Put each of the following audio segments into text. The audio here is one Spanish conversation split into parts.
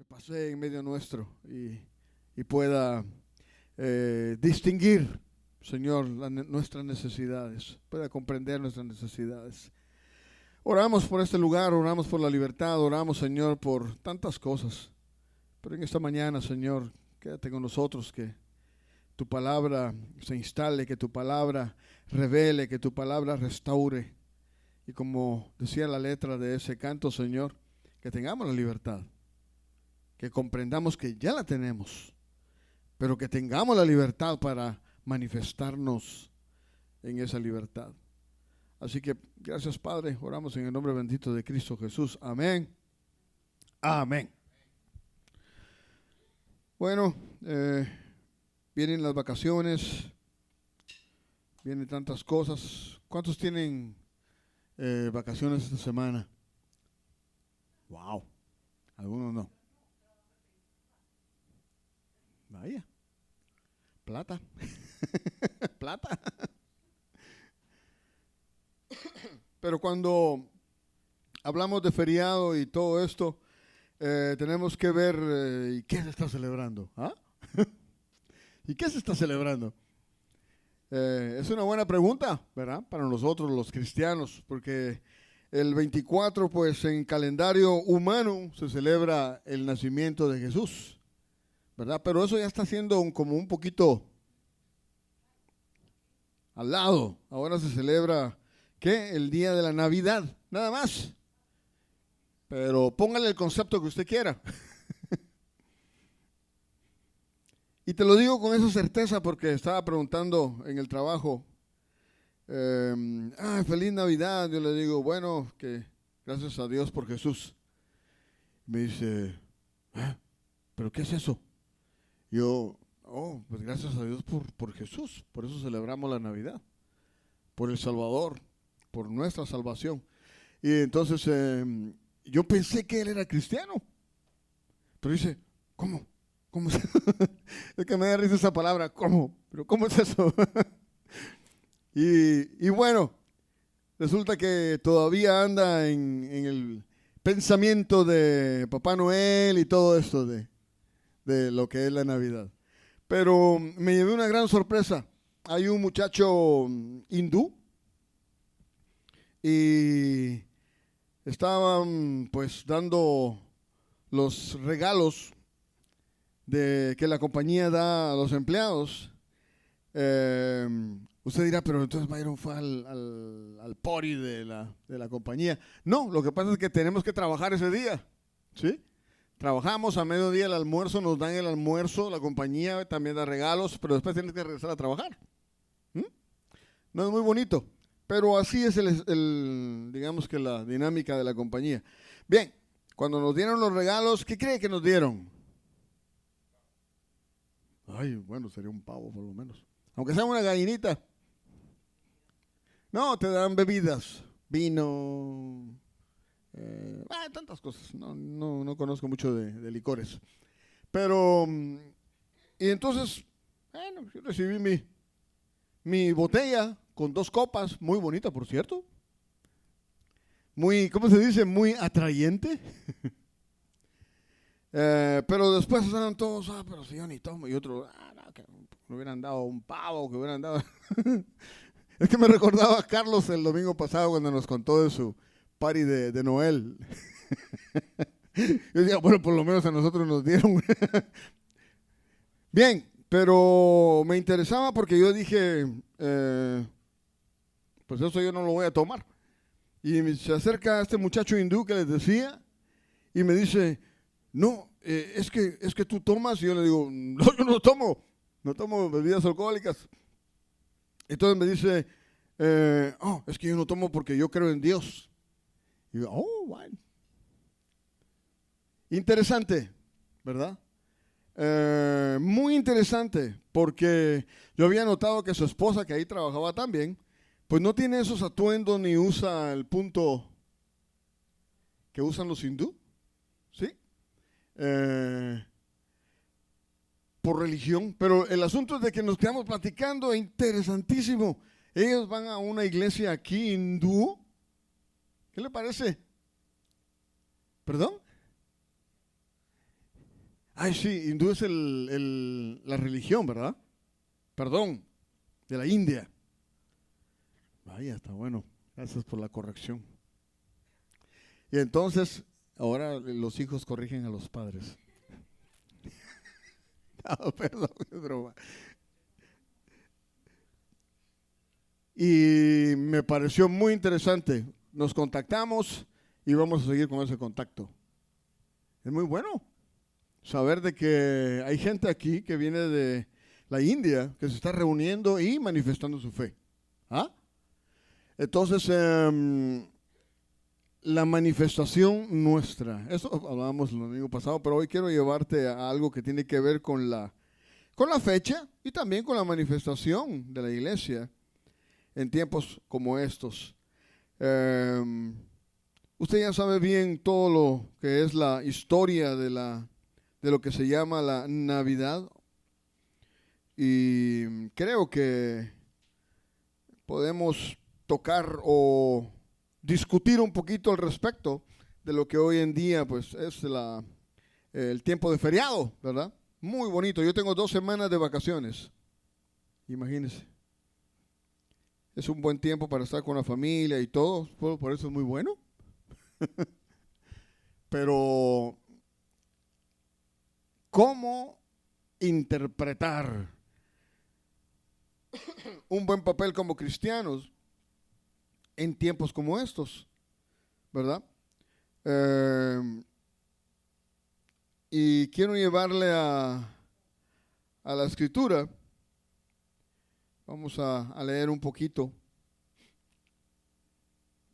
pase en medio nuestro y pueda distinguir, Señor, nuestras necesidades, pueda comprender nuestras necesidades. Oramos por este lugar, oramos por la libertad, oramos, Señor, por tantas cosas. Pero en esta mañana, Señor, quédate con nosotros, que tu palabra se instale, que tu palabra revele, que tu palabra restaure. Y como decía la letra de ese canto, Señor, que tengamos la libertad, que comprendamos que ya la tenemos, pero que tengamos la libertad para manifestarnos en esa libertad. Así que gracias, Padre, oramos en el nombre bendito de Cristo Jesús. Amén. Amén. Bueno, vienen las vacaciones, vienen tantas cosas. ¿Cuántos tienen vacaciones esta semana? Wow, algunos no. Vaya, plata, plata. Pero cuando hablamos de feriado y todo esto, tenemos que ver ¿y qué se está celebrando? ¿Ah? ¿Y qué se está celebrando? Es una buena pregunta, ¿verdad? Para nosotros los cristianos, porque el 24, pues en calendario humano se celebra el nacimiento de Jesús, ¿verdad? Pero eso ya está siendo como un poquito al lado. Ahora se celebra, ¿qué? El día de la Navidad, nada más. Pero póngale el concepto que usted quiera. Y te lo digo con esa certeza porque estaba preguntando en el trabajo, feliz Navidad. Yo le digo, bueno, que gracias a Dios por Jesús. Me dice, ¿pero qué es eso? Yo, pues gracias a Dios por Jesús, por eso celebramos la Navidad, por el Salvador, por nuestra salvación. Y entonces yo pensé que él era cristiano, pero dice, ¿cómo? ¿Cómo es? Es que me da risa esa palabra, ¿cómo? ¿Pero cómo es eso? y bueno, resulta que todavía anda en el pensamiento de Papá Noel y todo esto de lo que es la Navidad. Pero me llevé una gran sorpresa. Hay un muchacho hindú y estaban pues dando los regalos que la compañía da a los empleados. Usted dirá, pero entonces Byron fue al party de la compañía. No, lo que pasa es que tenemos que trabajar ese día, ¿sí? Trabajamos a mediodía, el almuerzo, nos dan el almuerzo, la compañía también da regalos, pero después tienes que regresar a trabajar. No es muy bonito, pero así es digamos que la dinámica de la compañía. Bien, cuando nos dieron los regalos, ¿qué cree que nos dieron? Ay, bueno, sería un pavo por lo menos. Aunque sea una gallinita. No, te dan bebidas, vino, tantas cosas. No conozco mucho de licores. Pero, y entonces, bueno, yo recibí mi botella con 2 copas, muy bonita, por cierto. Muy, ¿cómo se dice? Muy atrayente. Pero después estaban todos, pero si yo ni tomo. Y otro, no, que me hubieran dado un pavo, que hubieran dado. Es que me recordaba a Carlos el domingo pasado cuando nos contó de su party de Noel. Yo decía, bueno, por lo menos a nosotros nos dieron. Bien, pero me interesaba porque yo dije, pues eso yo no lo voy a tomar. Y se acerca este muchacho hindú que les decía y me dice, no, es que tú tomas. Y yo le digo, no, yo no tomo bebidas alcohólicas. Entonces me dice, es que yo no tomo porque yo creo en Dios. Y yo, bueno. Interesante, ¿verdad? Muy interesante, porque yo había notado que su esposa, que ahí trabajaba también, pues no tiene esos atuendos ni usa el punto que usan los hindú, ¿sí? Por religión, pero el asunto es de que nos quedamos platicando, interesantísimo. Ellos van a una iglesia aquí hindú. ¿Qué le parece? ¿Perdón? Ay, sí, hindú es la religión, ¿verdad? Perdón, de la India. Vaya, está bueno. Gracias por la corrección. Y entonces, ahora los hijos corrigen a los padres. No, perdón, es broma. Y me pareció muy interesante. Nos contactamos y vamos a seguir con ese contacto. Es muy bueno saber de que hay gente aquí que viene de la India que se está reuniendo y manifestando su fe. ¿Ah? Entonces, la manifestación nuestra, eso hablábamos el domingo pasado, pero hoy quiero llevarte a algo que tiene que ver con la fecha y también con la manifestación de la iglesia en tiempos como estos. Usted ya sabe bien todo lo que es la historia de lo que se llama la Navidad, y creo que podemos tocar o discutir un poquito al respecto de lo que hoy en día pues es el tiempo de feriado, ¿verdad? Muy bonito. Yo tengo 2 semanas de vacaciones. Imagínense. Es un buen tiempo para estar con la familia y todo, por eso es muy bueno. Pero, ¿cómo interpretar un buen papel como cristianos en tiempos como estos, ¿verdad? Y quiero llevarle a la escritura. Vamos a leer un poquito.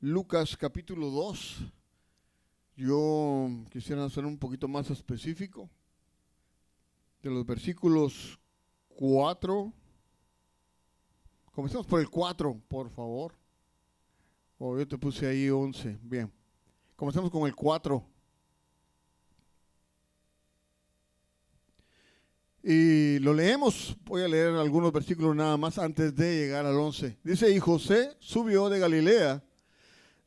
Lucas capítulo 2. Yo quisiera ser un poquito más específico. De los versículos 4. Comencemos por el 4, por favor. Oh, yo te puse ahí 11. Bien. Comencemos con el 4. Y lo leemos. Voy a leer algunos versículos nada más antes de llegar al 11. Dice, y José subió de Galilea,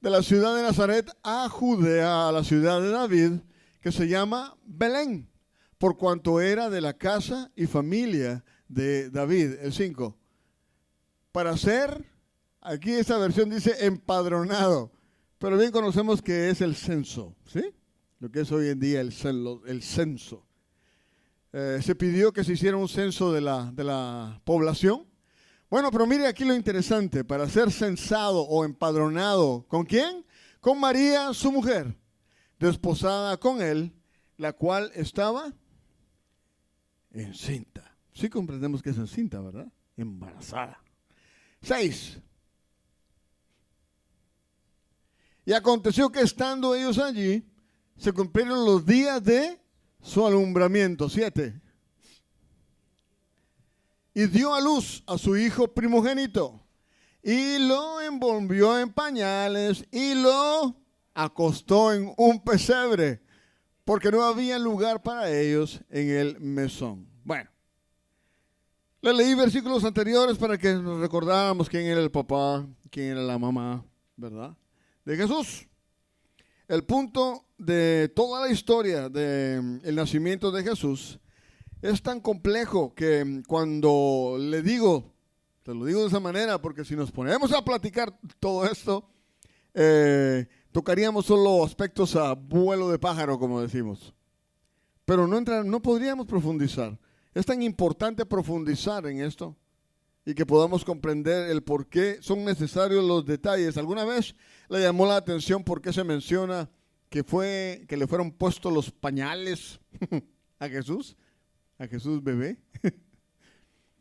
de la ciudad de Nazaret a Judea, a la ciudad de David, que se llama Belén, por cuanto era de la casa y familia de David. El 5. Para ser, aquí esta versión dice empadronado, pero bien conocemos que es el censo, ¿sí? Lo que es hoy en día el censo. Se pidió que se hiciera un censo de la población. Bueno, pero mire aquí lo interesante, para ser censado o empadronado, ¿con quién? Con María, su mujer, desposada con él, la cual estaba encinta. Sí comprendemos que es encinta, ¿verdad? Embarazada. 6. Y aconteció que estando ellos allí, se cumplieron los días de su alumbramiento. 7. Y dio a luz a su hijo primogénito, y lo envolvió en pañales, y lo acostó en un pesebre, porque no había lugar para ellos en el mesón. Bueno, le leí versículos anteriores para que nos recordáramos quién era el papá, quién era la mamá, ¿verdad? De Jesús. El punto de toda la historia del nacimiento de Jesús es tan complejo que cuando le digo, te lo digo de esa manera, porque si nos ponemos a platicar todo esto, tocaríamos solo aspectos a vuelo de pájaro, como decimos. Pero no podríamos profundizar. Es tan importante profundizar en esto y que podamos comprender el por qué son necesarios los detalles. ¿Alguna vez le llamó la atención por qué se menciona que le fueron puestos los pañales a Jesús bebé?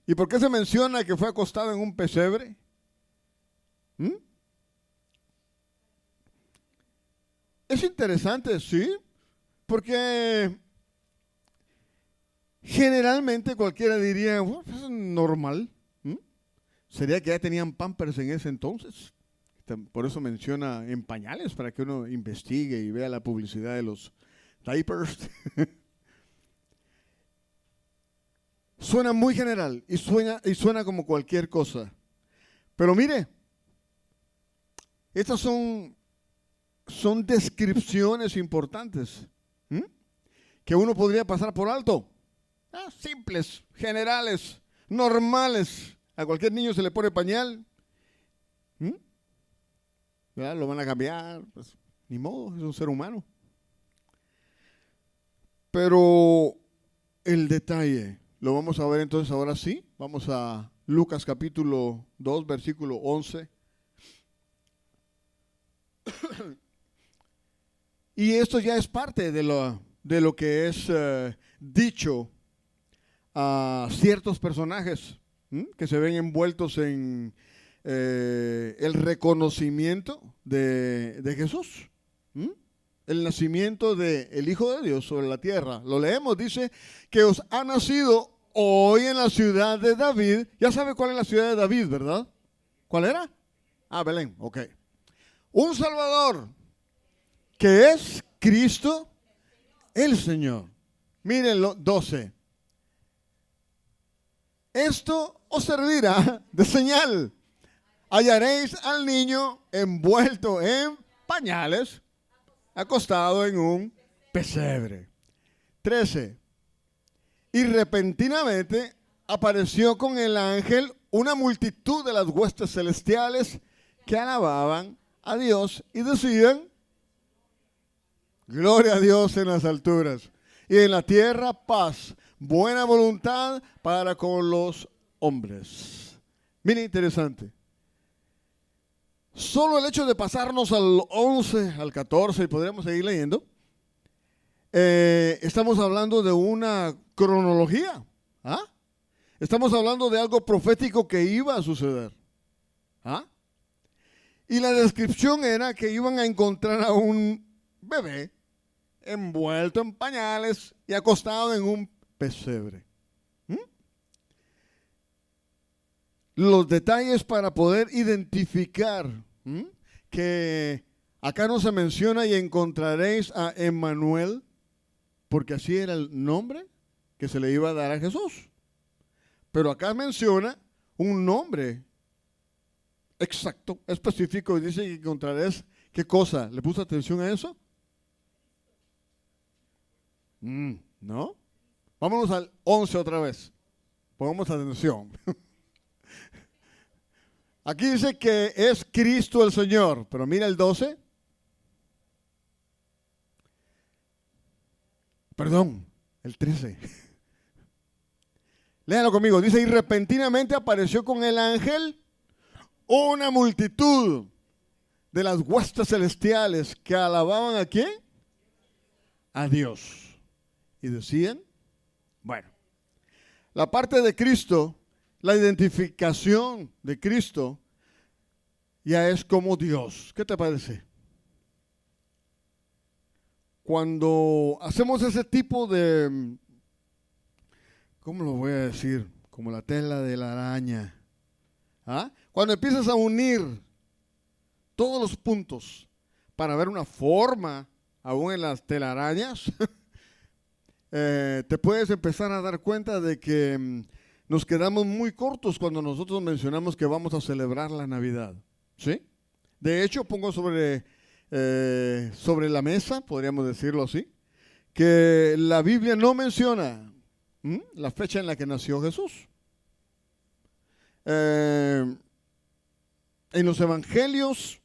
¿Y por qué se menciona que fue acostado en un pesebre? Es interesante, sí, porque generalmente cualquiera diría, bueno, es normal. ¿Sería que ya tenían Pampers en ese entonces? Por eso menciona en pañales, para que uno investigue y vea la publicidad de los diapers. Suena muy general y suena como cualquier cosa. Pero mire, estas son descripciones importantes que uno podría pasar por alto. Simples, generales, normales. A cualquier niño se le pone pañal. ¿Verdad? Lo van a cambiar. Pues, ni modo, es un ser humano. Pero el detalle, lo vamos a ver entonces ahora sí. Vamos a Lucas capítulo 2, versículo 11. Y esto ya es parte de lo que es dicho a ciertos personajes que se ven envueltos en el reconocimiento de Jesús. El nacimiento del Hijo de Dios sobre la tierra. Lo leemos, dice que os ha nacido hoy en la ciudad de David. Ya sabe cuál es la ciudad de David, ¿verdad? ¿Cuál era? Belén, ok. Un Salvador que es Cristo el Señor. Mírenlo, 12. Esto os servirá de señal. Hallaréis al niño envuelto en pañales, acostado en un pesebre. 13. Y repentinamente apareció con el ángel una multitud de las huestes celestiales que alababan a Dios y decían: gloria a Dios en las alturas y en la tierra paz, buena voluntad para con los hombres. Mira, interesante. Solo el hecho de pasarnos al 11, al 14, y podríamos seguir leyendo, estamos hablando de una cronología. Estamos hablando de algo profético que iba a suceder. Y la descripción era que iban a encontrar a un bebé envuelto en pañales y acostado en un pesebre. Los detalles para poder identificar que acá no se menciona y encontraréis a Emmanuel, porque así era el nombre que se le iba a dar a Jesús. Pero acá menciona un nombre exacto, específico, y dice que encontraréis, ¿qué cosa? ¿Le puso atención a eso? ¿No? Vámonos al 11 otra vez. Pongamos atención. Aquí dice que es Cristo el Señor, pero mira el 12. Perdón, el 13. Léalo conmigo. Dice: y repentinamente apareció con el ángel una multitud de las huestes celestiales que alababan ¿a quién? A Dios. Y decían, bueno, la parte de Cristo, la identificación de Cristo, ya es como Dios. ¿Qué te parece? Cuando hacemos ese tipo de, ¿cómo lo voy a decir? Como la tela de la araña. Cuando empiezas a unir todos los puntos para ver una forma, aún en las telarañas, te puedes empezar a dar cuenta de que nos quedamos muy cortos cuando nosotros mencionamos que vamos a celebrar la Navidad. ¿Sí? De hecho, pongo sobre la mesa, podríamos decirlo así, que la Biblia no menciona la fecha en la que nació Jesús. En los evangelios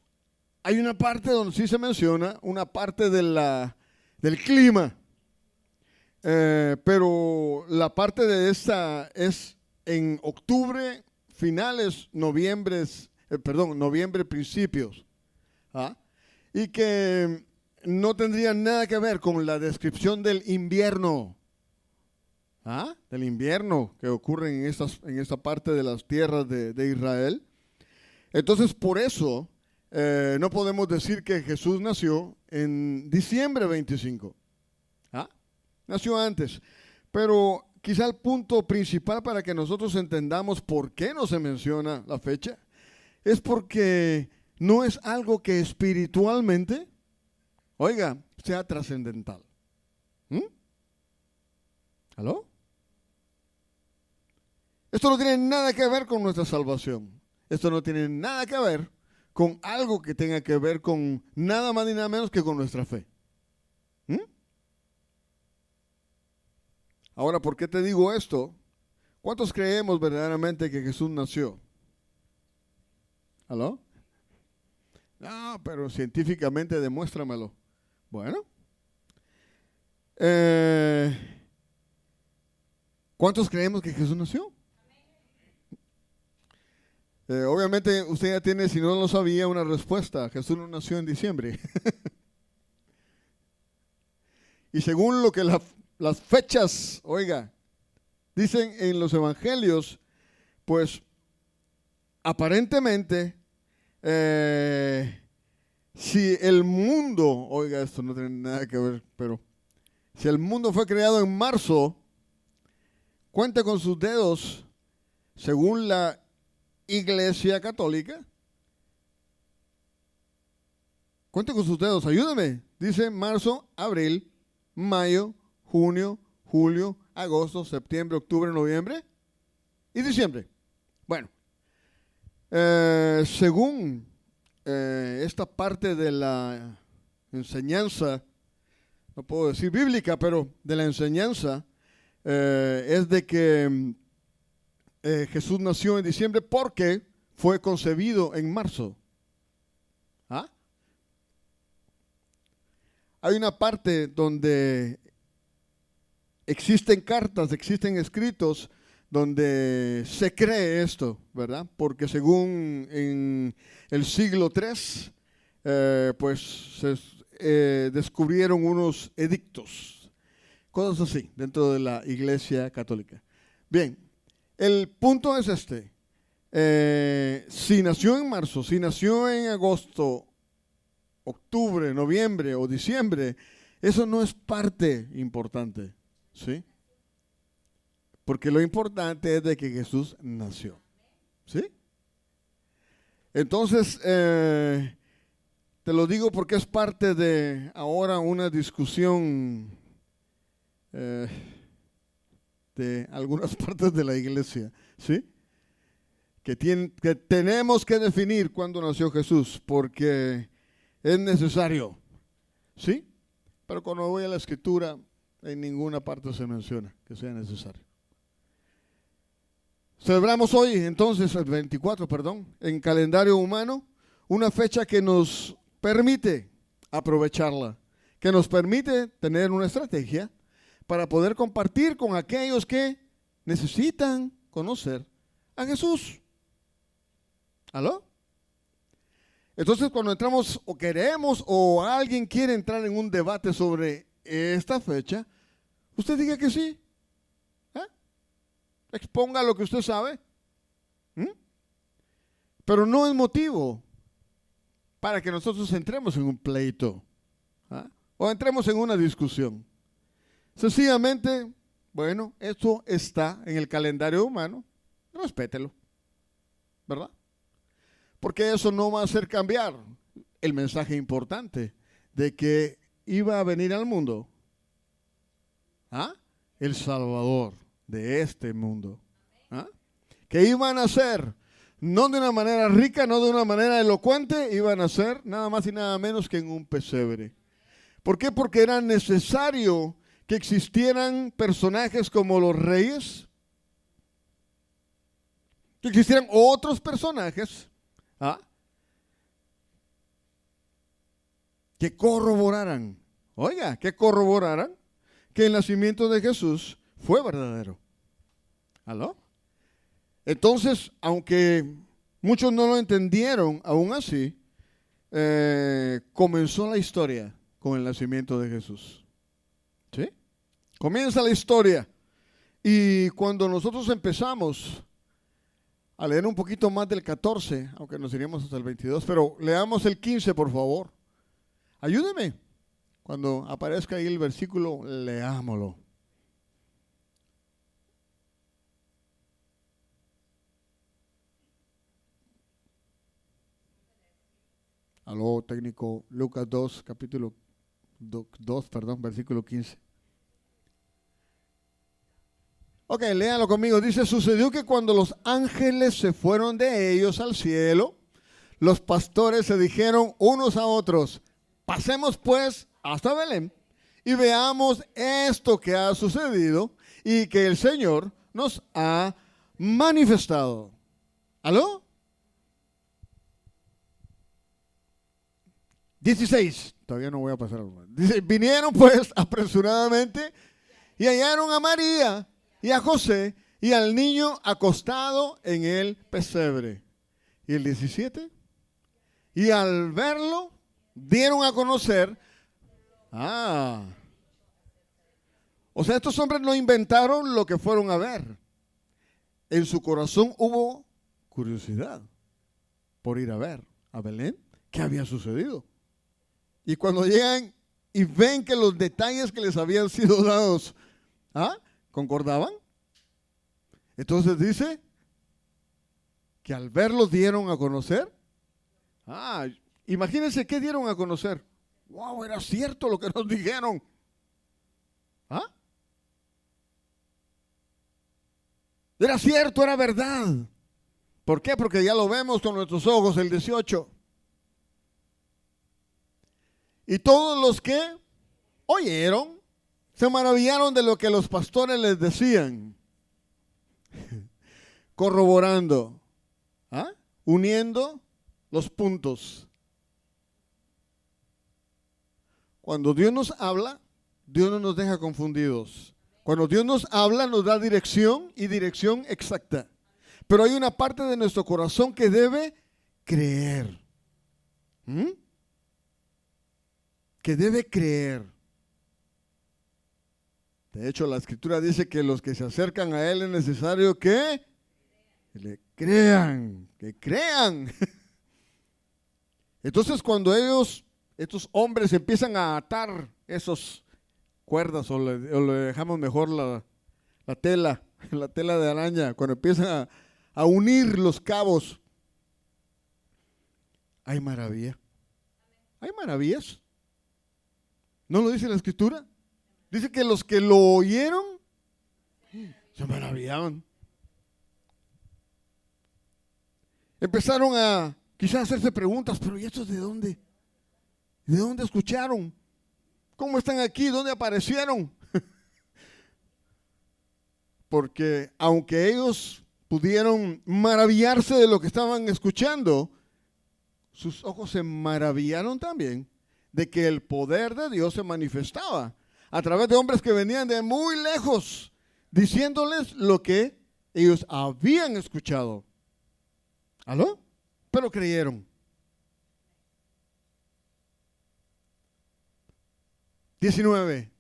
hay una parte donde sí se menciona una parte del clima, pero la parte de esta es en octubre, finales, noviembre, principios, y que no tendría nada que ver con la descripción del invierno. Del invierno que ocurre en esta parte de las tierras de Israel. Entonces, por eso no podemos decir que Jesús nació en diciembre 25. Nació antes. Pero quizá el punto principal para que nosotros entendamos por qué no se menciona la fecha es porque no es algo que espiritualmente, sea trascendental. ¿Aló? Esto no tiene nada que ver con nuestra salvación. Esto no tiene nada que ver con algo que tenga que ver con nada más ni nada menos que con nuestra fe. Ahora, ¿por qué te digo esto? ¿Cuántos creemos verdaderamente que Jesús nació? ¿Aló? No, pero científicamente demuéstramelo. Bueno. ¿Cuántos creemos que Jesús nació? Obviamente usted ya tiene, si no lo sabía, una respuesta. Jesús no nació en diciembre. Y según lo que las fechas, oiga, dicen en los evangelios, pues aparentemente, si el mundo, oiga, esto no tiene nada que ver, pero si el mundo fue creado en marzo, cuente con sus dedos, según la Iglesia Católica. Cuente con sus dedos, ayúdame. Dice marzo, abril, mayo, junio, julio, agosto, septiembre, octubre, noviembre y diciembre. Bueno, según esta parte de la enseñanza, no puedo decir bíblica, pero de la enseñanza, es de que Jesús nació en diciembre porque fue concebido en marzo. ¿Ah? Hay una parte donde existen cartas, existen escritos donde se cree esto, ¿verdad? Porque según en el siglo III, pues se descubrieron unos edictos, cosas así, dentro de la Iglesia Católica. Bien, el punto es este. Si nació en marzo, si nació en agosto, octubre, noviembre o diciembre, eso no es parte importante, ¿sí? Porque lo importante es de que Jesús nació, ¿sí? Entonces, te lo digo porque es parte de ahora una discusión de algunas partes de la iglesia, ¿sí? Que tenemos que definir cuándo nació Jesús, porque es necesario, ¿sí? Pero cuando voy a la escritura, en ninguna parte se menciona que sea necesario. Celebramos hoy, entonces, el 24, en calendario humano, una fecha que nos permite aprovecharla, que nos permite tener una estrategia para poder compartir con aquellos que necesitan conocer a Jesús. ¿Aló? Entonces, cuando entramos o queremos o alguien quiere entrar en un debate sobre esta fecha, usted diga que sí. Exponga lo que usted sabe. Pero no es motivo para que nosotros entremos en un pleito o entremos en una discusión. Sencillamente, bueno, esto está en el calendario humano, respételo, ¿verdad? Porque eso no va a hacer cambiar el mensaje importante de que iba a venir al mundo el Salvador de este mundo, que iban a ser no de una manera rica, no de una manera elocuente, iban a ser nada más y nada menos que en un pesebre. ¿Por qué? Porque era necesario que existieran personajes como los reyes, que existieran otros personajes que corroboraran, que el nacimiento de Jesús fue verdadero. ¿Aló? Entonces, aunque muchos no lo entendieron, aún así, comenzó la historia con el nacimiento de Jesús. ¿Sí? Comienza la historia. Y cuando nosotros empezamos a leer un poquito más del 14, aunque nos iríamos hasta el 22, pero leamos el 15, por favor. Ayúdeme. Cuando aparezca ahí el versículo, leámoslo. Aló, técnico, Lucas 2, capítulo 2, versículo 15. Ok, léalo conmigo. Dice, sucedió que cuando los ángeles se fueron de ellos al cielo, los pastores se dijeron unos a otros, pasemos pues hasta Belén y veamos esto que ha sucedido y que el Señor nos ha manifestado. ¿Aló? 16. Todavía no voy a pasar. Dice, vinieron pues apresuradamente y hallaron a María y a José y al niño acostado en el pesebre. ¿Y el 17? Y al verlo, dieron a conocer. O sea, estos hombres no inventaron lo que fueron a ver. En su corazón hubo curiosidad por ir a ver a Belén qué había sucedido. Y cuando llegan y ven que los detalles que les habían sido dados concordaban, entonces dice que al verlos dieron a conocer. Imagínense qué dieron a conocer. Wow, era cierto lo que nos dijeron. Era cierto, era verdad. ¿Por qué? Porque ya lo vemos con nuestros ojos, el 18. Y todos los que oyeron se maravillaron de lo que los pastores les decían, corroborando, uniendo los puntos. Cuando Dios nos habla, Dios no nos deja confundidos. Cuando Dios nos habla, nos da dirección y dirección exacta. Pero hay una parte de nuestro corazón que debe creer. Que debe creer. De hecho, la Escritura dice que los que se acercan a Él es necesario que le crean, que crean. Entonces, cuando estos hombres empiezan a atar esos cuerdas o le dejamos mejor la tela de araña, cuando empiezan a unir los cabos, hay maravilla. Hay maravillas. ¿No lo dice la Escritura? Dice que los que lo oyeron se maravillaban. Empezaron a quizás hacerse preguntas, pero ¿y estos de dónde? ¿De dónde escucharon? ¿Cómo están aquí? ¿Dónde aparecieron? Porque aunque ellos pudieron maravillarse de lo que estaban escuchando, sus ojos se maravillaron también de que el poder de Dios se manifestaba a través de hombres que venían de muy lejos, diciéndoles lo que ellos habían escuchado. ¿Aló? Pero creyeron. 19.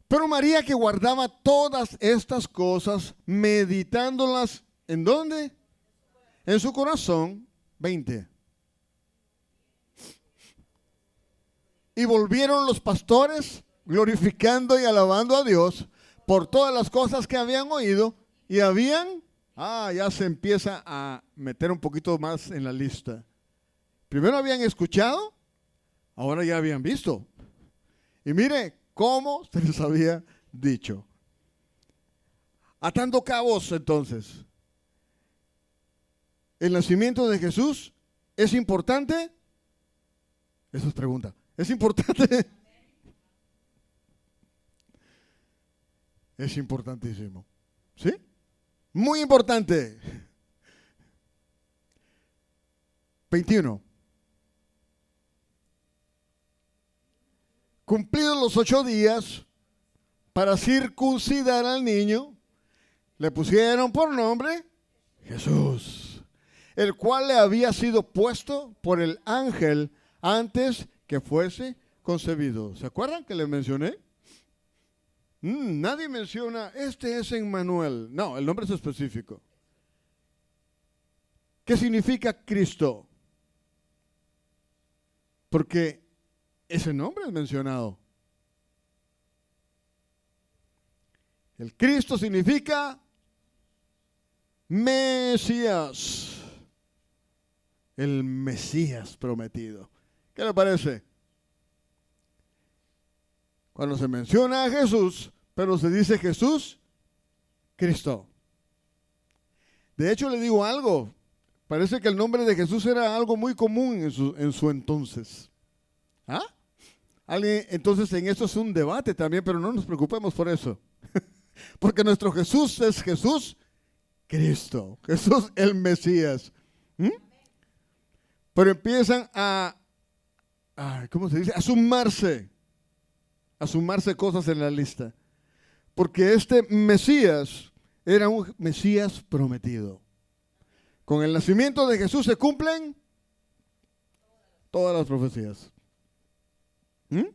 Pero María, que guardaba todas estas cosas, meditándolas, ¿en dónde? En su corazón. 20. Y volvieron los pastores glorificando y alabando a Dios por todas las cosas que habían oído y habían, ya se empieza a meter un poquito más en la lista. Primero habían escuchado, ahora ya habían visto. Y mire cómo se les había dicho. Atando cabos entonces. ¿El nacimiento de Jesús es importante? Esa es pregunta. ¿Es importante? Es importantísimo. ¿Sí? Muy importante. 21. Cumplidos los 8 días para circuncidar al niño, le pusieron por nombre Jesús, el cual le había sido puesto por el ángel antes que fuese concebido. ¿Se acuerdan que le mencioné? Nadie menciona, este es Emmanuel. No, el nombre es específico. ¿Qué significa Cristo? Porque ese nombre es mencionado. El Cristo significa Mesías. El Mesías prometido. ¿Qué le parece? Cuando se menciona a Jesús, pero se dice Jesús, Cristo. De hecho, le digo algo. Parece que el nombre de Jesús era algo muy común en su entonces. ¿Ah? Alguien, entonces en eso es un debate también, pero no nos preocupemos por eso. Porque nuestro Jesús es Jesús Cristo, Jesús el Mesías. ¿Mm? Pero empiezan ¿cómo se dice? A sumarse cosas en la lista. Porque este Mesías era un Mesías prometido. Con el nacimiento de Jesús se cumplen todas las profecías. ¿Mm?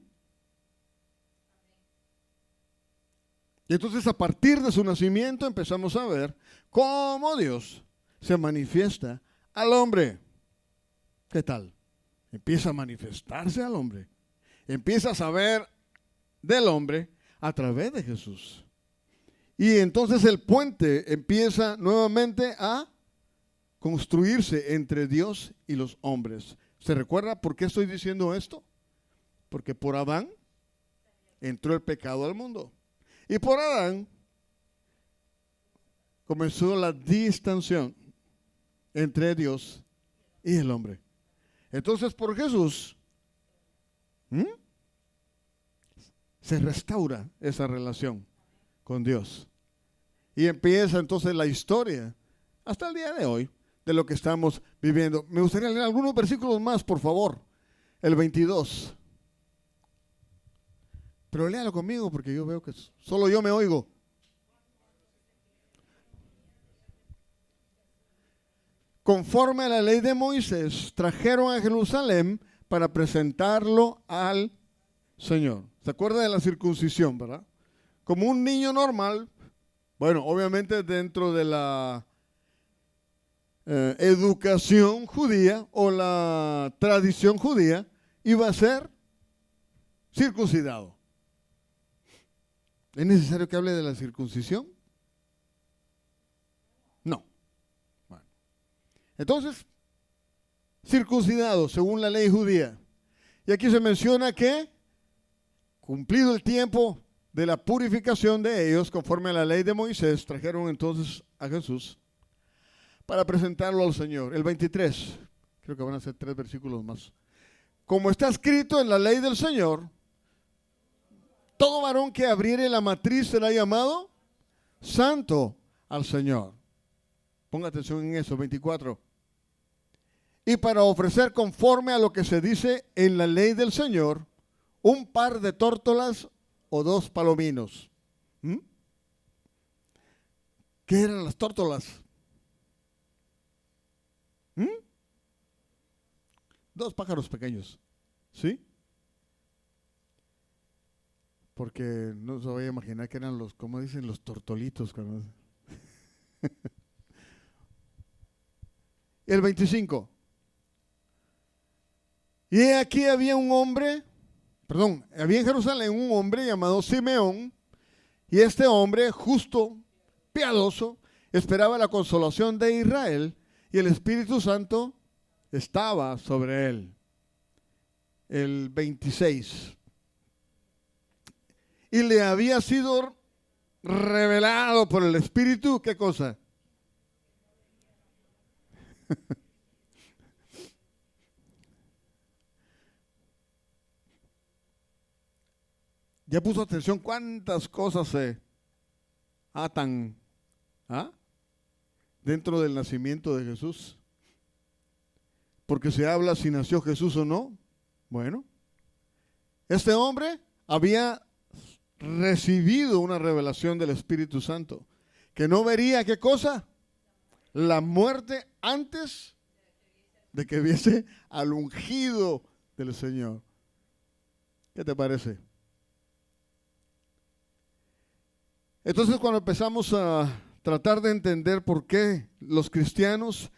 Y entonces a partir de su nacimiento empezamos a ver cómo Dios se manifiesta al hombre. ¿Qué tal? Empieza a manifestarse al hombre. Empieza a saber del hombre a través de Jesús. Y entonces el puente empieza nuevamente a construirse entre Dios y los hombres. ¿Se recuerda por qué estoy diciendo esto? Porque por Adán entró el pecado al mundo. Y por Adán comenzó la distensión entre Dios y el hombre. Entonces por Jesús se restaura esa relación con Dios. Y empieza entonces la historia hasta el día de hoy de lo que estamos viviendo. Me gustaría leer algunos versículos más, por favor. El 22. Pero léalo conmigo porque yo veo que solo yo me oigo. Conforme a la ley de Moisés, trajeron a Jerusalén para presentarlo al Señor. ¿Se acuerda de la circuncisión, verdad? Como un niño normal, bueno, obviamente dentro de la educación judía o la tradición judía, iba a ser circuncidado. ¿Es necesario que hable de la circuncisión? No. Bueno. Entonces, circuncidado según la ley judía. Y aquí se menciona que, cumplido el tiempo de la purificación de ellos, conforme a la ley de Moisés, trajeron entonces a Jesús para presentarlo al Señor. El 23, creo que van a ser 3 versículos más. Como está escrito en la ley del Señor, todo varón que abriere la matriz será llamado santo al Señor. Ponga atención en eso, 24. Y para ofrecer conforme a lo que se dice en la ley del Señor, un par de tórtolas o 2 palominos. ¿Mm? ¿Qué eran las tórtolas? 2 pájaros pequeños, ¿sí? Porque no se vaya a imaginar que eran los, ¿cómo dicen? Los tortolitos. El 25. Y aquí había había en Jerusalén un hombre llamado Simeón, y este hombre, justo, piadoso, esperaba la consolación de Israel, y el Espíritu Santo estaba sobre él. El 26. Y le había sido revelado por el Espíritu, ¿qué cosa? Ya puso atención cuántas cosas se atan dentro del nacimiento de Jesús. Porque se habla si nació Jesús o no. Bueno, este hombre había recibido una revelación del Espíritu Santo, que no vería, ¿qué cosa? La muerte antes de que viese al ungido del Señor. ¿Qué te parece? Entonces, cuando empezamos a tratar de entender por qué los cristianos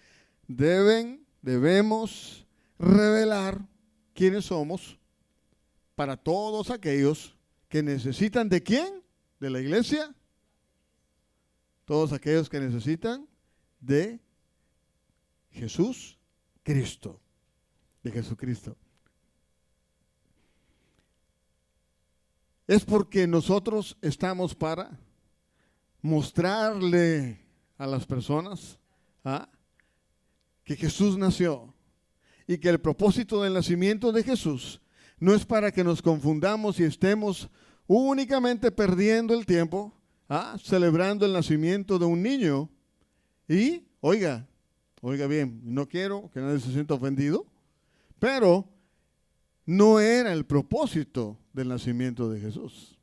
debemos revelar quiénes somos para todos aquellos que necesitan, ¿de quién? ¿De la iglesia? Todos aquellos que necesitan de Jesús Cristo, de Jesucristo. Es porque nosotros estamos para mostrarle a las personas que Jesús nació y que el propósito del nacimiento de Jesús no es para que nos confundamos y estemos únicamente perdiendo el tiempo, celebrando el nacimiento de un niño. Y, oiga bien, no quiero que nadie se sienta ofendido, pero no era el propósito del nacimiento de Jesús.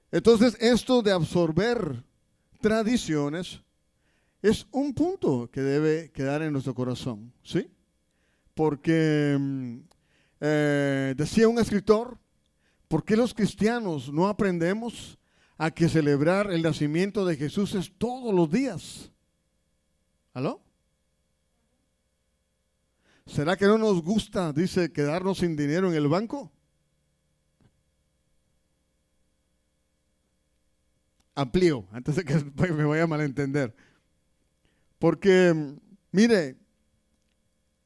Entonces, esto de absorber tradiciones es un punto que debe quedar en nuestro corazón, ¿sí? Porque decía un escritor, ¿por qué los cristianos no aprendemos a que celebrar el nacimiento de Jesús es todos los días? ¿Aló? ¿Será que no nos gusta, dice, quedarnos sin dinero en el banco? Amplío, antes de que me vaya a malentender. Porque, mire,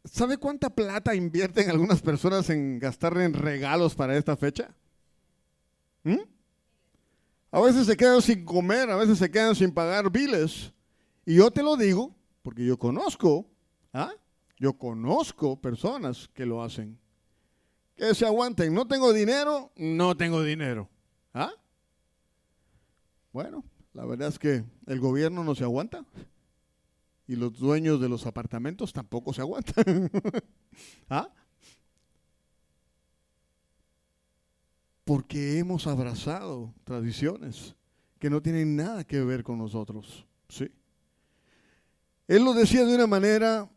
¿sabe cuánta plata invierten algunas personas en gastar en regalos para esta fecha? A veces se quedan sin comer, a veces se quedan sin pagar biles. Y yo te lo digo porque yo conozco personas que lo hacen. Que se aguanten. No tengo dinero, no tengo dinero. Bueno, la verdad es que el gobierno no se aguanta. Y los dueños de los apartamentos tampoco se aguantan. Porque hemos abrazado tradiciones que no tienen nada que ver con nosotros. ¿Sí? Él lo decía de una manera,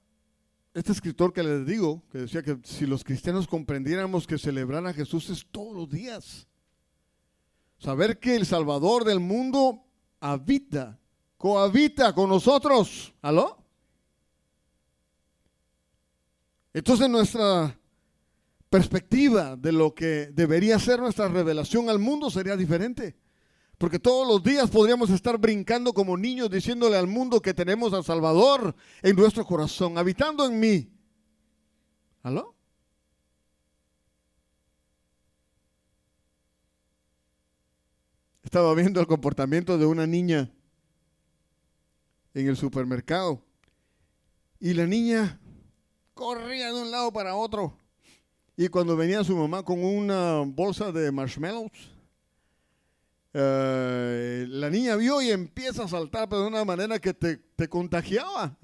este escritor que les digo, que decía que si los cristianos comprendiéramos que celebrar a Jesús es todos los días. Saber que el Salvador del mundo cohabita con nosotros. ¿Aló? Entonces nuestra perspectiva de lo que debería ser nuestra revelación al mundo sería diferente. Porque todos los días podríamos estar brincando como niños diciéndole al mundo que tenemos al Salvador en nuestro corazón, habitando en mí. ¿Aló? Estaba viendo el comportamiento de una niña en el supermercado y la niña corría de un lado para otro y cuando venía su mamá con una bolsa de marshmallows, la niña vio y empieza a saltar pero de una manera que te contagiaba.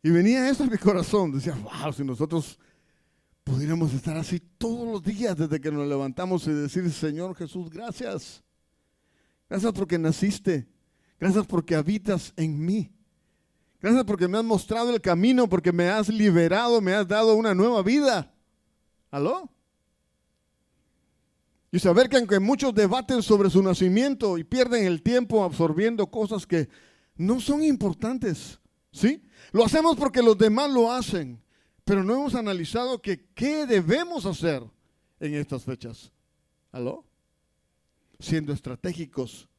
Y venía eso a mi corazón, decía, wow, si nosotros pudiéramos estar así todos los días desde que nos levantamos y decir, Señor Jesús, gracias. Gracias porque naciste. Gracias porque habitas en mí. Gracias porque me has mostrado el camino, porque me has liberado, me has dado una nueva vida. ¿Aló? Y saber que aunque muchos debaten sobre su nacimiento y pierden el tiempo absorbiendo cosas que no son importantes, ¿sí? Lo hacemos porque los demás lo hacen. Pero no hemos analizado que qué debemos hacer en estas fechas. ¿Aló? Siendo estratégicos,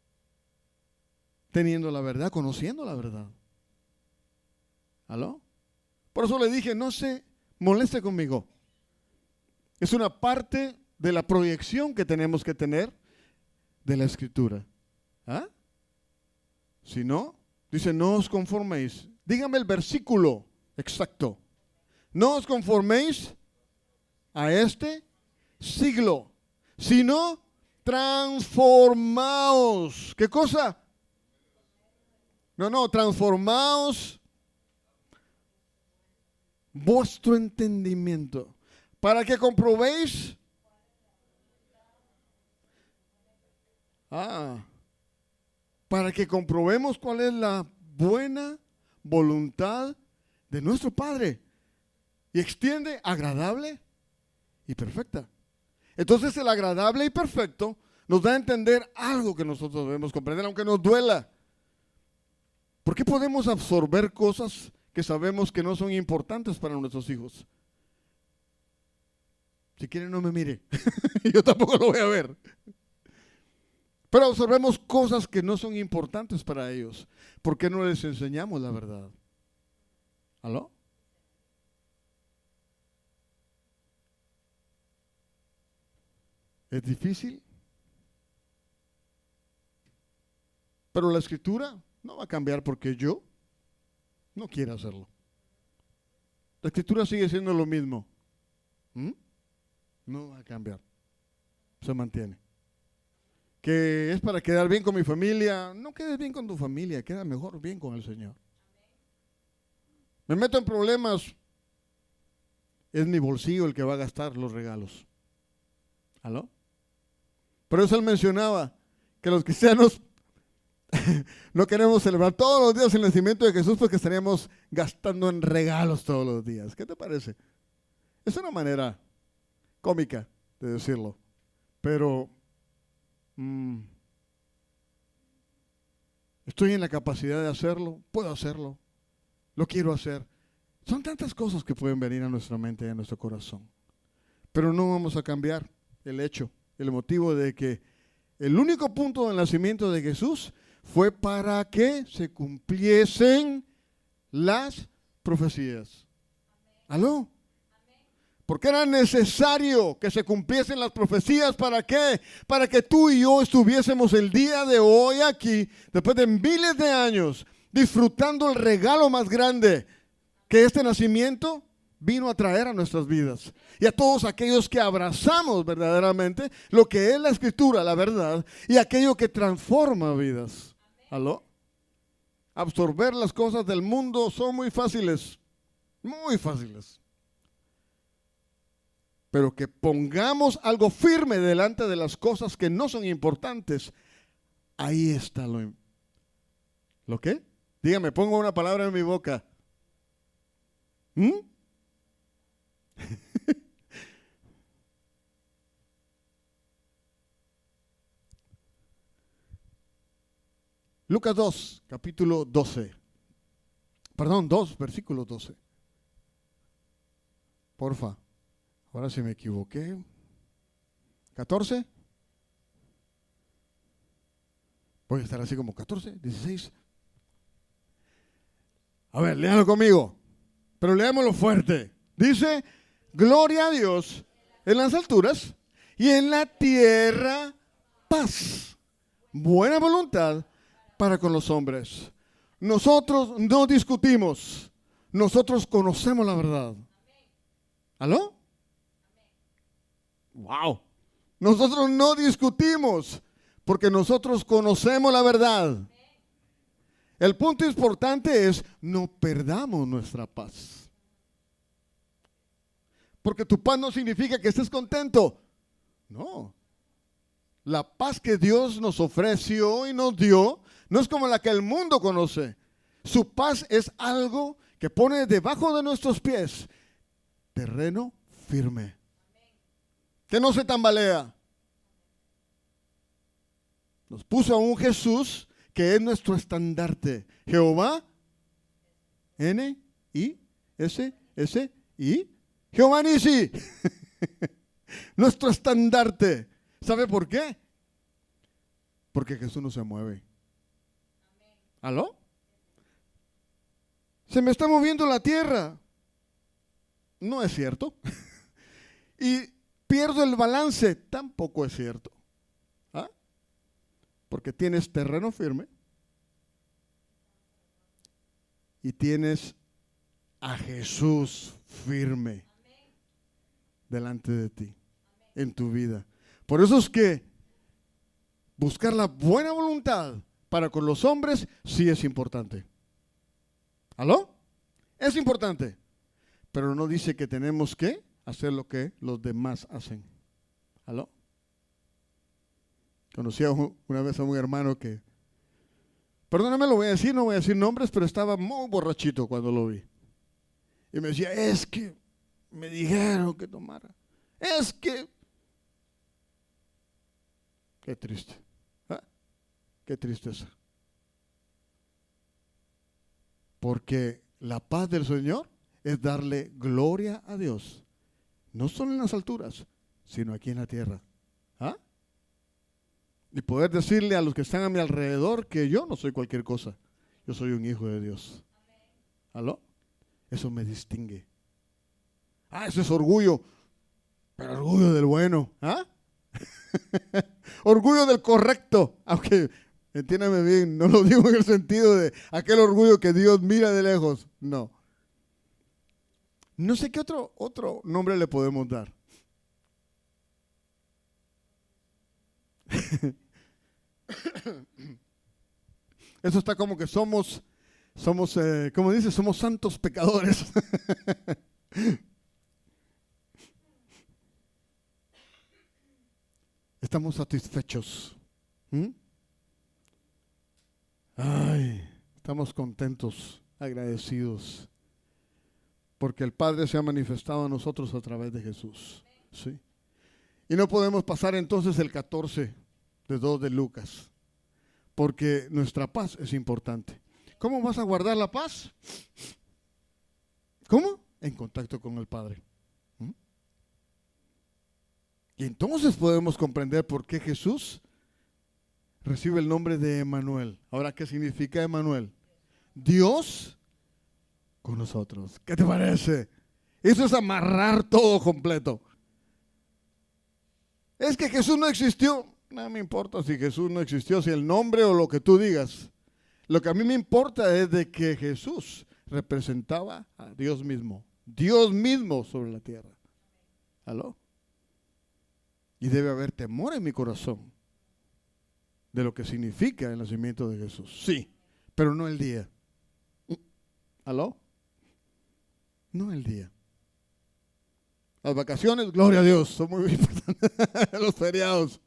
teniendo la verdad, conociendo la verdad. ¿Aló? Por eso le dije, no se moleste conmigo. Es una parte de la proyección que tenemos que tener de la Escritura. Si no, dice, no os conforméis. Dígame el versículo exacto. No os conforméis a este siglo, sino transformaos. ¿Qué cosa? No, transformaos vuestro entendimiento para que comprobéis. Para que comprobemos cuál es la buena voluntad de nuestro Padre. Y extiende agradable y perfecta. Entonces el agradable y perfecto nos da a entender algo que nosotros debemos comprender, aunque nos duela. ¿Por qué podemos absorber cosas que sabemos que no son importantes para nuestros hijos? Si quieren no me mire, yo tampoco lo voy a ver. Pero absorbemos cosas que no son importantes para ellos. ¿Por qué no les enseñamos la verdad? ¿Aló? Es difícil, pero la Escritura no va a cambiar porque yo no quiera hacerlo. La escritura sigue siendo lo mismo. ¿Mm? No va a cambiar. Se mantiene. Que es para quedar bien con mi familia. No quedes bien con tu familia, queda mejor bien con el Señor. Me meto en problemas. Es mi bolsillo el que va a gastar los regalos. ¿Aló? Por eso él mencionaba que los cristianos no queremos celebrar todos los días el nacimiento de Jesús porque estaríamos gastando en regalos todos los días. ¿Qué te parece? Es una manera cómica de decirlo, pero estoy en la capacidad de hacerlo, puedo hacerlo, lo quiero hacer. Son tantas cosas que pueden venir a nuestra mente y a nuestro corazón, pero no vamos a cambiar el hecho, el motivo de que el único punto del nacimiento de Jesús fue para que se cumpliesen las profecías. ¿Aló? Porque era necesario que se cumpliesen las profecías. ¿Para qué? Para que tú y yo estuviésemos el día de hoy aquí, después de miles de años, disfrutando el regalo más grande que este nacimiento vino a traer a nuestras vidas. Y a todos aquellos que abrazamos verdaderamente lo que es la Escritura, la verdad, y aquello que transforma vidas. ¿Aló? Absorber las cosas del mundo son muy fáciles, muy fáciles. Pero que pongamos algo firme delante de las cosas que no son importantes, ahí está ¿lo qué? Dígame, pongo una palabra en mi boca. Lucas 2, capítulo 12. Perdón, 2, versículo 12. Porfa. Ahora sí me equivoqué. 14. Voy a estar así como 14, 16. A ver, léalo conmigo. Pero leámoslo fuerte. Dice, gloria a Dios en las alturas y en la tierra paz, buena voluntad para con los hombres. Nosotros no discutimos, nosotros conocemos la verdad. ¿Aló? Wow. Nosotros no discutimos porque nosotros conocemos la verdad. El punto importante es no perdamos nuestra paz. Porque tu paz no significa que estés contento. No. La paz que Dios nos ofreció y nos dio no es como la que el mundo conoce. Su paz es algo que pone debajo de nuestros pies terreno firme, que no se tambalea. Nos puso a un Jesús que es nuestro estandarte. Jehová, N-I-S-S-I, Jehová Nisi. Nuestro estandarte. ¿Sabe por qué? Porque Jesús no se mueve. ¿Aló? Se me está moviendo la tierra. No es cierto. Y pierdo el balance. Tampoco es cierto. ¿Ah? Porque tienes terreno firme y tienes a Jesús firme delante de ti, en tu vida. Por eso es que buscar la buena voluntad para con los hombres sí es importante. ¿Aló? Es importante. Pero no dice que tenemos que hacer lo que los demás hacen. ¿Aló? Conocí una vez a un hermano que, perdóname, lo voy a decir, no voy a decir nombres, pero estaba muy borrachito cuando lo vi. Y me decía, es que me dijeron que tomara. Es que... Qué triste. ¿Ah? Qué tristeza. Porque la paz del Señor es darle gloria a Dios. No solo en las alturas, sino aquí en la tierra. ¿Ah? Y poder decirle a los que están a mi alrededor que yo no soy cualquier cosa. Yo soy un hijo de Dios. ¿Aló? Eso me distingue. Ah, eso es orgullo. Pero orgullo del bueno. ¿Ah? Orgullo del correcto. Aunque, entiéndame bien, no lo digo en el sentido de aquel orgullo que Dios mira de lejos. No. No sé qué otro nombre le podemos dar. Eso está como que somos, ¿cómo dice? Somos santos pecadores. Estamos satisfechos. ¿Mm? Ay, estamos contentos, agradecidos, porque el Padre se ha manifestado a nosotros a través de Jesús. ¿Sí? Y no podemos pasar entonces el 14 de 2 de Lucas, porque nuestra paz es importante. ¿Cómo vas a guardar la paz? ¿Cómo? En contacto con el Padre. ¿Mm? Y entonces podemos comprender por qué Jesús recibe el nombre de Emmanuel. Ahora, ¿qué significa Emmanuel? Dios con nosotros. ¿Qué te parece? Eso es amarrar todo completo. Es que Jesús no existió. No me importa si Jesús no existió, si el nombre o lo que tú digas. Lo que a mí me importa es de que Jesús representaba a Dios mismo. Dios mismo sobre la tierra. ¿Aló? Y debe haber temor en mi corazón de lo que significa el nacimiento de Jesús. Sí, pero no el día. ¿Aló? No el día. Las vacaciones, gloria a Dios, son muy importantes. Los feriados.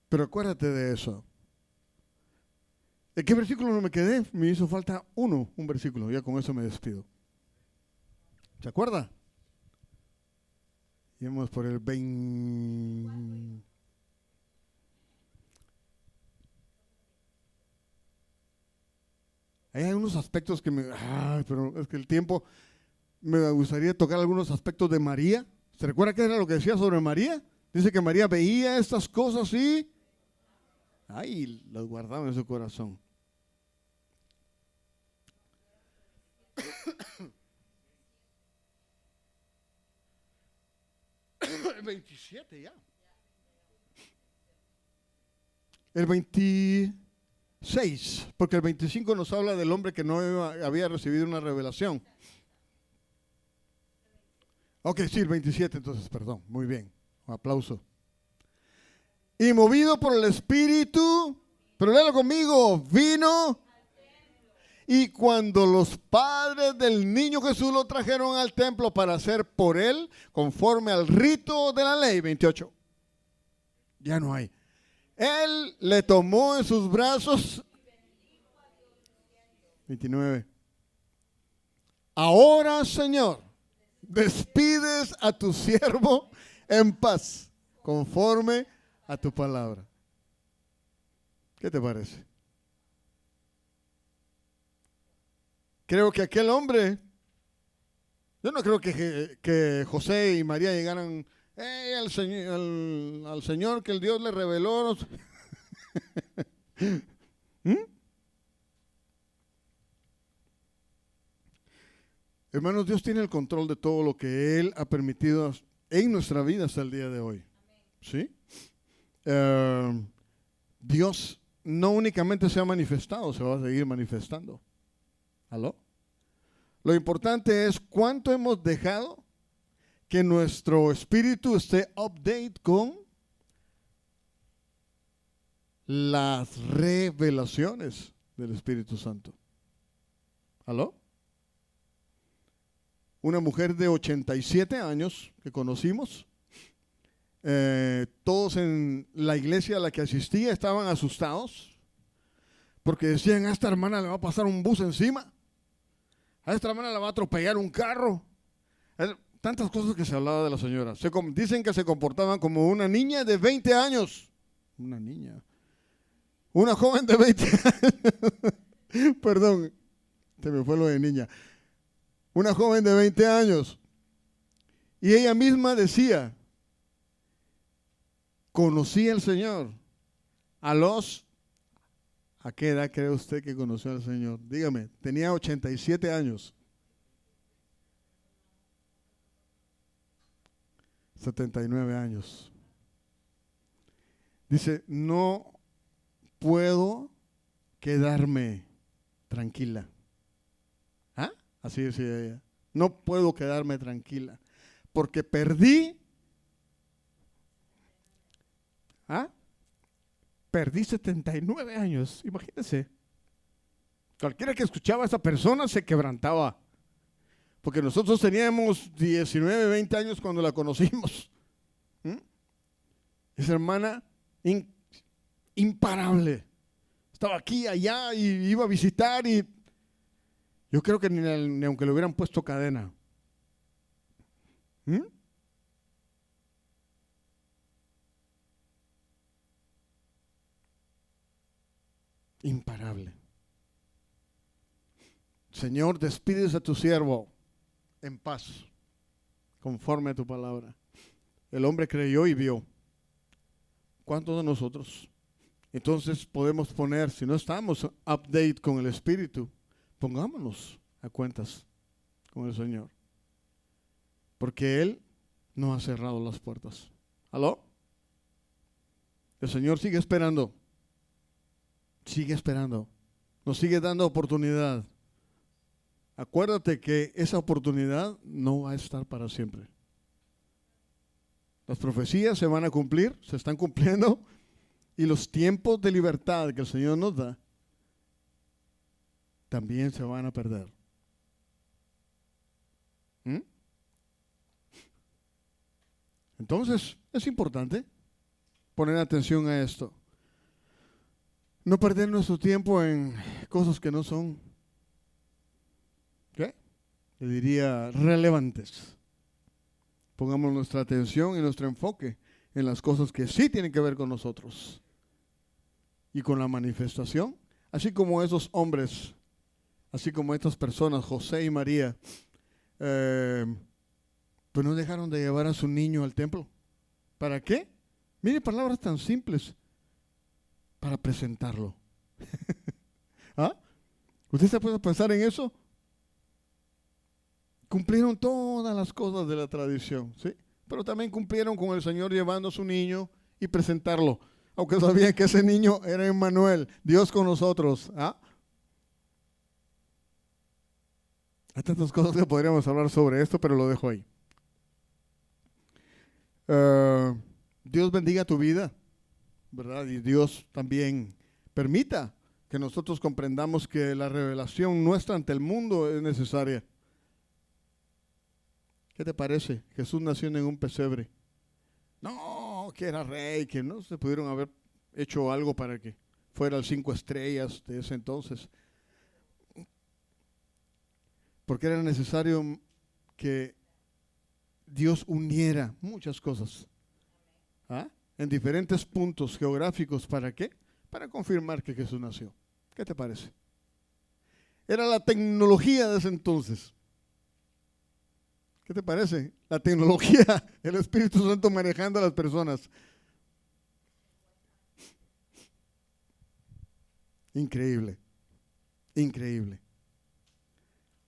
Pero acuérdate de eso. ¿En qué versículo no me quedé? Me hizo falta un versículo. Ya con eso me despido. ¿Se acuerda? Íbamos por el 20. Hay algunos aspectos que pero es que el tiempo, me gustaría tocar algunos aspectos de María. ¿Se recuerda qué era lo que decía sobre María? Dice que María veía estas cosas y las guardaba en su corazón. El 27 ya. El 26, porque el 25 nos habla del hombre que no había recibido una revelación. Ok, sí, el 27 entonces, perdón, muy bien, un aplauso. Y movido por el Espíritu, pero léalo conmigo, vino. Y cuando los padres del niño Jesús lo trajeron al templo para hacer por él, conforme al rito de la ley, 28, ya no hay. Él le tomó en sus brazos, 29. Ahora, Señor, despides a tu siervo en paz, conforme a tu palabra. ¿Qué te parece? Creo que aquel hombre, yo no creo que José y María llegaran al Señor que el Dios le reveló. ¿Mm? Hermanos, Dios tiene el control de todo lo que Él ha permitido en nuestra vida hasta el día de hoy. ¿Sí? Dios no únicamente se ha manifestado, se va a seguir manifestando. ¿Aló? Lo importante es cuánto hemos dejado que nuestro espíritu esté update con las revelaciones del Espíritu Santo. ¿Aló? Una mujer de 87 años que conocimos, todos en la iglesia a la que asistía estaban asustados porque decían, a esta hermana le va a pasar un bus encima. A esta hermana la va a atropellar un carro. Tantas cosas que se hablaba de la señora. Dicen que se comportaban como una niña de 20 años. Una niña. Una joven de 20 años. Perdón, se me fue lo de niña. Una joven de 20 años. Y ella misma decía, conocí al Señor ¿a qué edad cree usted que conoció al Señor? Dígame, tenía 87 años. 79 años. Dice, no puedo quedarme tranquila. Así decía ella. No puedo quedarme tranquila porque perdí. Perdí 79 años. Imagínense. Cualquiera que escuchaba a esa persona se quebrantaba. Porque nosotros teníamos 19, 20 años cuando la conocimos. Esa hermana imparable. Estaba aquí, allá, y iba a visitar, y yo creo que ni aunque le hubieran puesto cadena. Imparable. Señor, despides a tu siervo en paz, conforme a tu palabra. El hombre creyó y vio. ¿Cuántos de nosotros? Entonces podemos poner, si no estamos update con el Espíritu, pongámonos a cuentas con el Señor. Porque Él no ha cerrado las puertas. ¿Aló? El Señor sigue esperando. Sigue esperando. Nos sigue dando oportunidad. Acuérdate que esa oportunidad no va a estar para siempre. Las profecías se van a cumplir, se están cumpliendo, y los tiempos de libertad que el Señor nos da también se van a perder. Entonces, es importante poner atención a esto. No perder nuestro tiempo en cosas que no son, ¿qué? Le diría relevantes. Pongamos nuestra atención y nuestro enfoque en las cosas que sí tienen que ver con nosotros y con la manifestación, así como esos hombres, así como estas personas, José y María, pues no dejaron de llevar a su niño al templo. ¿Para qué? Mire, palabras tan simples. Para presentarlo. ¿Usted se puede pensar en eso? Cumplieron todas las cosas de la tradición, ¿sí? Pero también cumplieron con el Señor llevando a su niño y presentarlo, aunque sabían que ese niño era Emmanuel, Dios con nosotros. Hay tantas cosas que podríamos hablar sobre esto, pero lo dejo ahí. Dios bendiga tu vida, ¿verdad? Y Dios también permita que nosotros comprendamos que la revelación nuestra ante el mundo es necesaria. ¿Qué te parece? Jesús nació en un pesebre. No, que era rey, que no se pudieron haber hecho algo para que fuera el 5 estrellas de ese entonces. Porque era necesario que Dios uniera muchas cosas en diferentes puntos geográficos. ¿Para qué? Para confirmar que Jesús nació. ¿Qué te parece? Era la tecnología de ese entonces. ¿Qué te parece? La tecnología, el Espíritu Santo manejando a las personas. Increíble, increíble.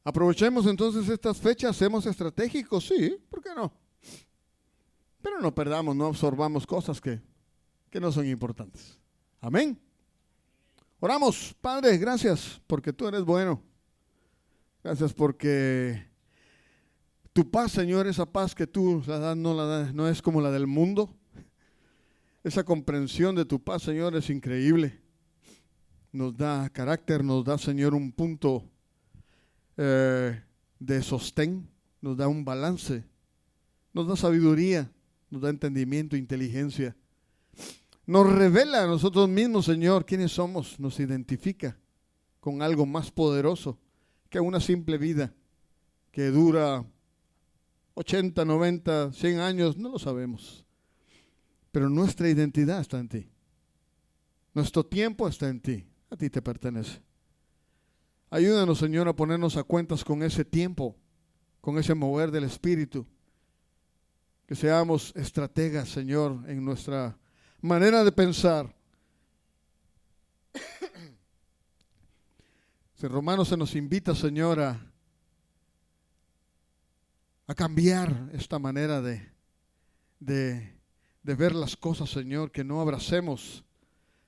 Aprovechemos entonces estas fechas, seamos estratégicos, sí, ¿por qué no? Pero no perdamos, no absorbamos cosas que no son importantes. Amén. Oramos, Padre, gracias porque tú eres bueno. Gracias porque tu paz, Señor, esa paz que tú la das, no es como la del mundo. Esa comprensión de tu paz, Señor, es increíble. Nos da carácter, nos da, Señor, un punto de sostén, nos da un balance, nos da sabiduría, nos da entendimiento, inteligencia. Nos revela a nosotros mismos, Señor, quiénes somos, nos identifica con algo más poderoso que una simple vida que dura 80, 90, 100 años, no lo sabemos. Pero nuestra identidad está en ti. Nuestro tiempo está en ti. A ti te pertenece. Ayúdanos, Señor, a ponernos a cuentas con ese tiempo, con ese mover del Espíritu. Que seamos estrategas, Señor, en nuestra manera de pensar. En Romanos se nos invita, Señor, a cambiar esta manera de ver las cosas, Señor, que no abracemos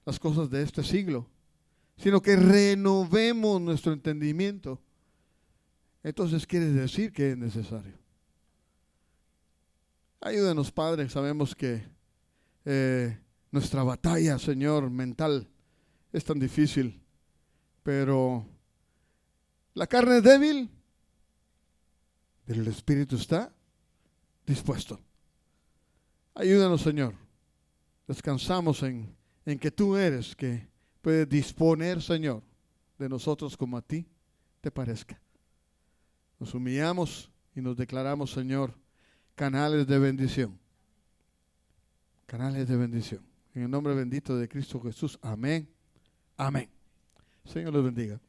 las cosas de este siglo, sino que renovemos nuestro entendimiento entonces quiere decir que es necesario. Ayúdanos, Padre. Sabemos que nuestra batalla, Señor, mental es tan difícil, pero la carne es débil, pero el Espíritu está dispuesto. Ayúdanos, Señor. Descansamos en que tú eres, que puedes disponer, Señor, de nosotros como a ti te parezca. Nos humillamos y nos declaramos, Señor, canales de bendición. Canales de bendición. En el nombre bendito de Cristo Jesús. Amén. Amén. Señor los bendiga.